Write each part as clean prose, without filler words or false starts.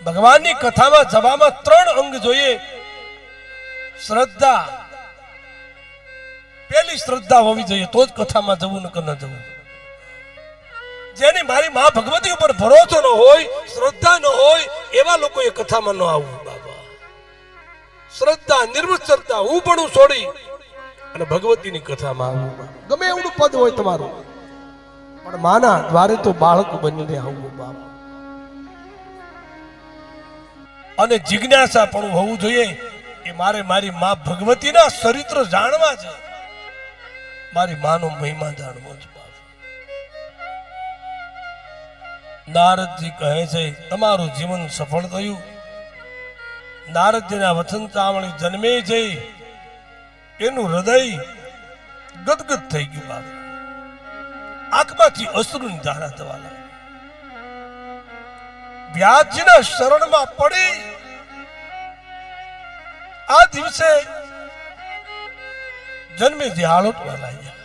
ભગવાનની કથામાં જવામાં 3 અંગ જોઈએ. શ્રદ્ધા, પેલી શ્રદ્ધા હોવી જોઈએ તો જ કથામાં જવું, નકર ન જવું. જેની મારી માં ભગવતી ઉપર ભરોસો ન હોય, શ્રદ્ધા ન હોય, એવા લોકોએ કથામાં ન આવવું. બાબા, શ્રદ્ધા, નિર્મળ શ્રદ્ધા, હું પણ છોડી અને ભગવતીની કથામાં આવવું. ગમે એવડું પદ હોય તમારું, પણ માના દ્વારે તો બાળક બનીને આવવું. બાબા, અને જિજ્ઞાસા પણ હોવું જોઈએ કે મારે મારી માં ભગવતીના ચરિત્ર જાણવા છે, મારી માનો મહિમા જાણવો છે. નારદજી કહે છે તમારું જીવન સફળ થયું. નારદજીના વચન સાંભળી જન્મે છે એનું હૃદય ગદગદ થઈ ગયું. બાબા, આંખમાંથી અશ્રુની ધારા થવા લાગી. વ્યાસજીના શરણમાં પડી આ દિવસે જન્મેજી હાલોટવા લાગ્યા.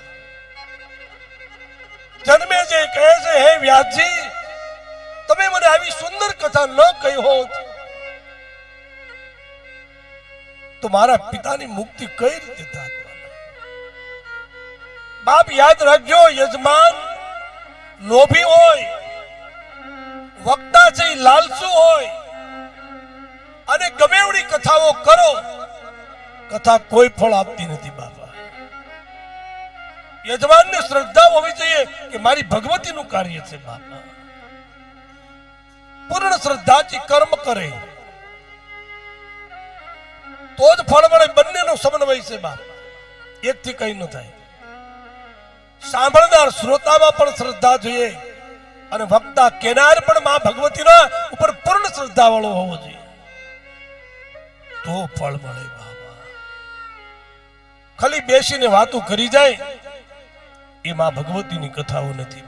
જન્મેજી કહે છે હે વ્યાસજી, તમે મને આવી સુંદર કથા ન કહી હોત તો મારા પિતાની મુક્તિ કઈ રીતે થાત? બાપ યાદ રાખજો, યજમાન લોભી હોય, વક્તા છે લાલચુ હોય અને ગમે એવડી કથાઓ કરો, કથા કોઈ ફળ આપતી નથી. બાપા, યજમાનને શ્રદ્ધા હોવી જોઈએ કે મારી ભગવતીનું કાર્ય છે. બાપા, પૂર્ણ શ્રદ્ધાથી કર્મ કરે તો જ ફળ મળે. બંનેનો સમન્વય છે. બાપ, એકથી કઈ ન થાય. સાંભળનાર શ્રોતામાં પણ શ્રદ્ધા જોઈએ અને વક્તા કેનાર પણ માં ભગવતીના ઉપર પૂર્ણ શ્રદ્ધા વાળો હોવો જોઈએ, તો ફળ મળે. બાબા, ખાલી બેસીને વાતો કરી જાય એ માં ભગવતીની કથાઓ નથી.